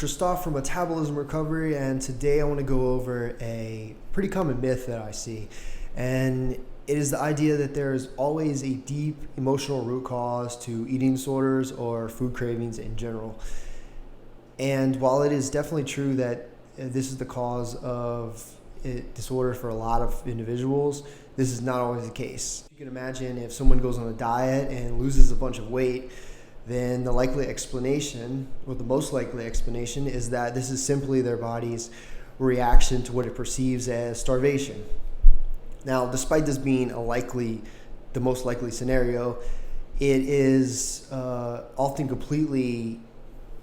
Christoph from Metabolism Recovery, and today I want to go over a pretty common myth that I see. And it is the idea that there is always a deep emotional root cause to eating disorders or food cravings in general. And while it is definitely true that this is the cause of disorder for a lot of individuals, this is not always the case. You can imagine if someone goes on a diet and loses a bunch of weight, then the likely explanation, or the most likely explanation, is that this is simply their body's reaction to what it perceives as starvation. Now, despite this being the most likely scenario, it is often completely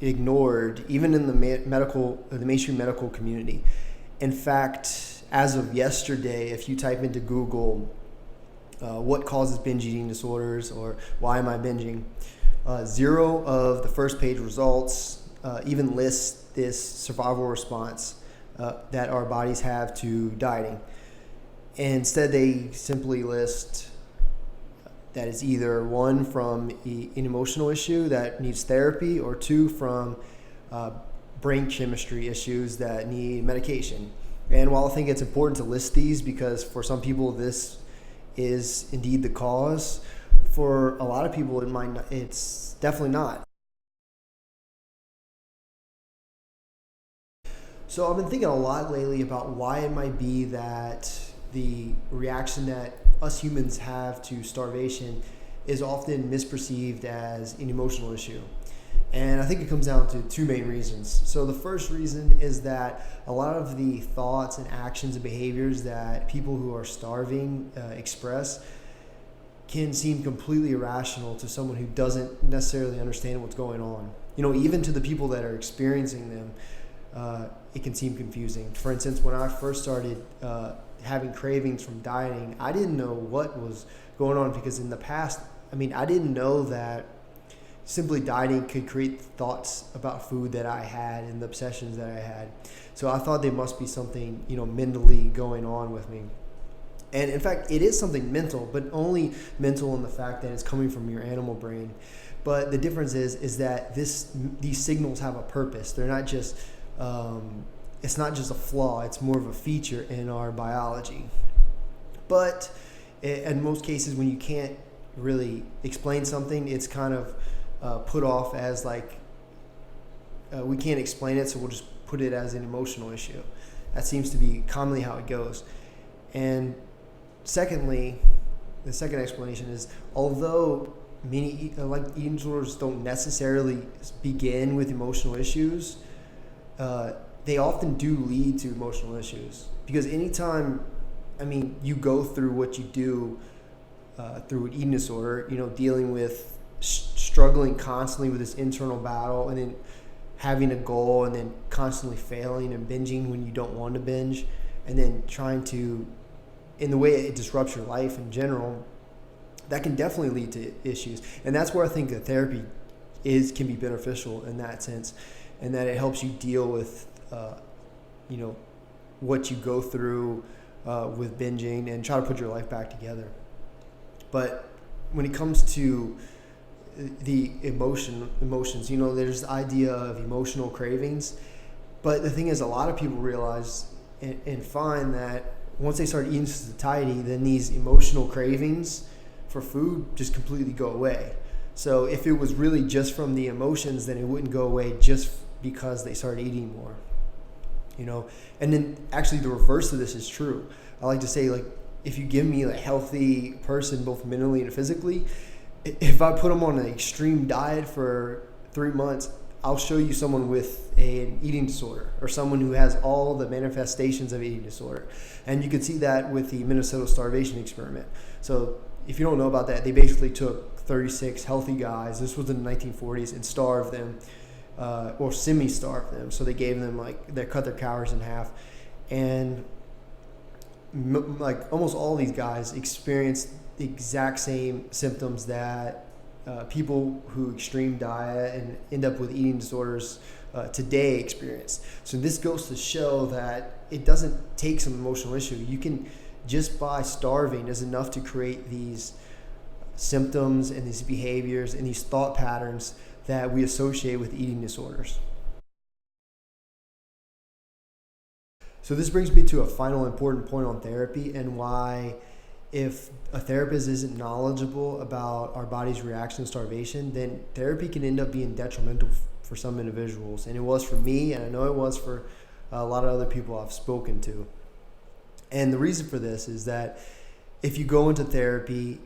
ignored, even in the mainstream medical community. In fact, as of yesterday, if you type into Google, what causes binge eating disorders or why am I binging, 0 of the first page results even lists this survival response that our bodies have to dieting. Instead, they simply list that it's either 1 from an emotional issue that needs therapy, or 2 from brain chemistry issues that need medication. And while I think it's important to list these because for some people this is indeed the cause, for a lot of people it's definitely not. So I've been thinking a lot lately about why it might be that the reaction that us humans have to starvation is often misperceived as an emotional issue. And I think it comes down to 2 main reasons. So the first reason is that a lot of the thoughts and actions and behaviors that people who are starving express can seem completely irrational to someone who doesn't necessarily understand what's going on. Even to the people that are experiencing them, it can seem confusing. For instance, when I first started having cravings from dieting, I didn't know what was going on because in the past, I didn't know that simply dieting could create thoughts about food that I had and the obsessions that I had. So I thought there must be something, mentally going on with me. And in fact, it is something mental, but only mental in the fact that it's coming from your animal brain. But the difference is that these signals have a purpose. They're not just, it's not just a flaw, it's more of a feature in our biology. But in most cases, when you can't really explain something, it's kind of put off as we can't explain it, so we'll just put it as an emotional issue. That seems to be commonly how it goes. And secondly, the second explanation is, although many eating disorders don't necessarily begin with emotional issues, they often do lead to emotional issues. Because anytime, you go through what you do through an eating disorder, dealing with struggling constantly with this internal battle, and then having a goal, and then constantly failing and binging when you don't want to binge, and then trying to, in the way it disrupts your life in general, that can definitely lead to issues. And that's where I think that therapy can be beneficial in that sense, and that it helps you deal with what you go through with binging and try to put your life back together. But when it comes to the emotions, there's the idea of emotional cravings. But the thing is, a lot of people realize and find that once they start eating satiety, then these emotional cravings for food just completely go away. So if it was really just from the emotions, then it wouldn't go away just because they started eating more. And then actually the reverse of this is true. I like to say, if you give me a healthy person, both mentally and physically, if I put them on an extreme diet for 3 months, I'll show you someone with an eating disorder, or someone who has all the manifestations of eating disorder. And you can see that with the Minnesota starvation experiment. So if you don't know about that, they basically took 36 healthy guys, this was in the 1940s, and starved them, or semi-starved them. So they gave them they cut their calories in half, and almost all these guys experienced the exact same symptoms that people who extreme diet and end up with eating disorders today experience. So this goes to show that it doesn't take some emotional issue. You can, just by starving is enough to create these symptoms and these behaviors and these thought patterns that we associate with eating disorders. So this brings me to a final important point on therapy and why if a therapist isn't knowledgeable about our body's reaction to starvation, then therapy can end up being detrimental for some individuals. And it was for me, and I know it was for a lot of other people I've spoken to. And the reason for this is that if you go into therapy,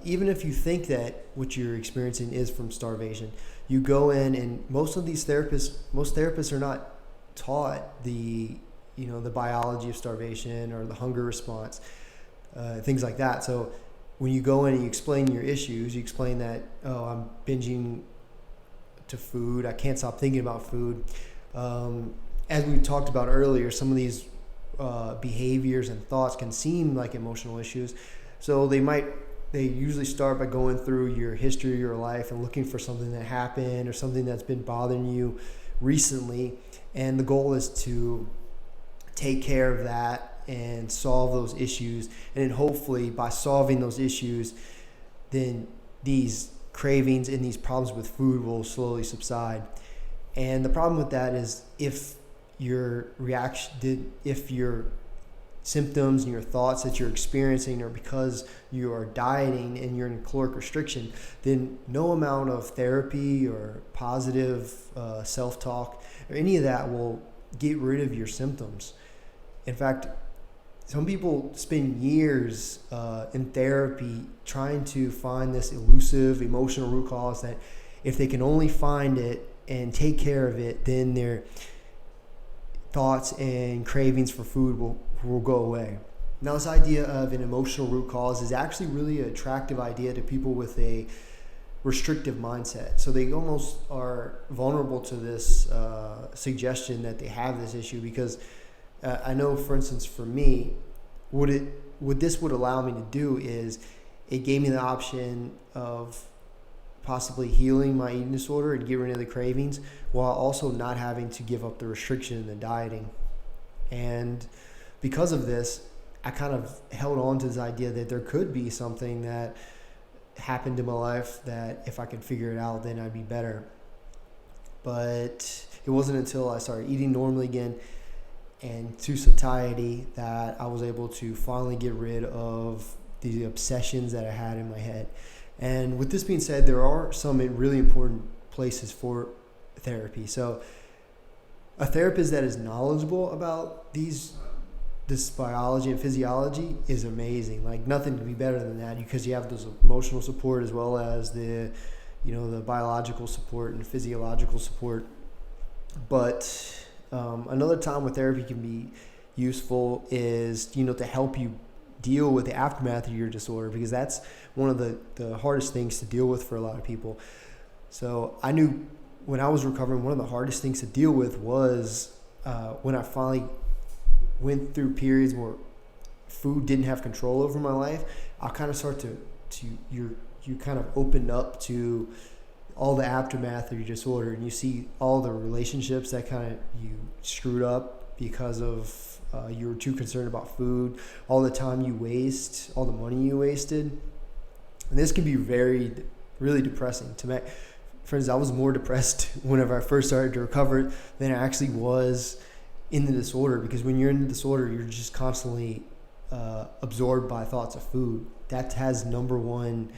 even if you think that what you're experiencing is from starvation, you go in and most therapists are not taught the biology of starvation or the hunger response, things like that. So when you go in and you explain your issues, you explain that, I'm binging to food, I can't stop thinking about food. As we talked about earlier, some of these behaviors and thoughts can seem like emotional issues. So they usually start by going through your history of your life and looking for something that happened or something that's been bothering you recently. And the goal is to take care of that and solve those issues. And then hopefully by solving those issues, then these cravings and these problems with food will slowly subside. And the problem with that is if your symptoms and your thoughts that you're experiencing are because you are dieting and you're in caloric restriction, then no amount of therapy or positive self-talk or any of that will get rid of your symptoms. In fact, some people spend years in therapy trying to find this elusive emotional root cause that if they can only find it and take care of it, then their thoughts and cravings for food will go away. Now, this idea of an emotional root cause is actually really an attractive idea to people with a restrictive mindset. So they almost are vulnerable to this suggestion that they have this issue because I know, for instance, for me, what this would allow me to do is it gave me the option of possibly healing my eating disorder and get rid of the cravings while also not having to give up the restriction and the dieting. And because of this, I kind of held on to this idea that there could be something that happened in my life that if I could figure it out, then I'd be better. But it wasn't until I started eating normally again and to satiety that I was able to finally get rid of the obsessions that I had in my head. And with this being said, there are some really important places for therapy. So a therapist that is knowledgeable about this biology and physiology is amazing. Like nothing can be better than that because you have those emotional support as well as the biological support and physiological support. But another time where therapy can be useful is, to help you deal with the aftermath of your disorder, because that's one of the hardest things to deal with for a lot of people. So I knew when I was recovering, one of the hardest things to deal with was when I finally went through periods where food didn't have control over my life. I kind of start you kind of open up to all the aftermath of your disorder, and you see all the relationships that kind of you screwed up because of you were too concerned about food, all the time you waste, all the money you wasted. And this can be really depressing to me. Friends, I was more depressed whenever I first started to recover than I actually was in the disorder, because when you're in the disorder, you're just constantly absorbed by thoughts of food. That has number one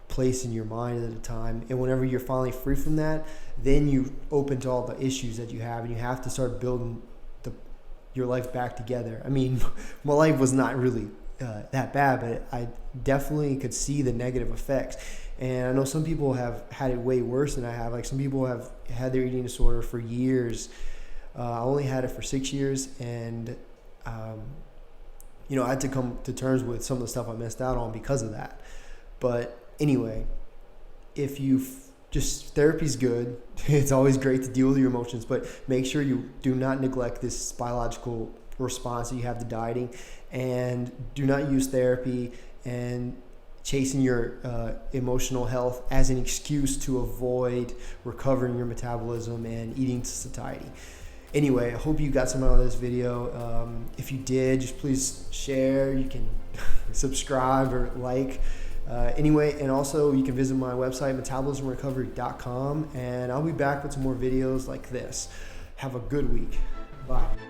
place in your mind at the time. And whenever you're finally free from that, then you open to all the issues that you have, and you have to start building your life back together. I mean, my life was not really that bad, but I definitely could see the negative effects. And I know some people have had it way worse than I have. Like some people have had their eating disorder for years. I only had it for 6 years, and I had to come to terms with some of the stuff I missed out on because of that. But anyway, if therapy's good. It's always great to deal with your emotions, but make sure you do not neglect this biological response that you have to dieting, and do not use therapy and chasing your emotional health as an excuse to avoid recovering your metabolism and eating to satiety. Anyway, I hope you got some out of this video. If you did, just please share. You can subscribe or like. Anyway, and also you can visit my website, metabolismrecovery.com, and I'll be back with some more videos like this. Have a good week. Bye.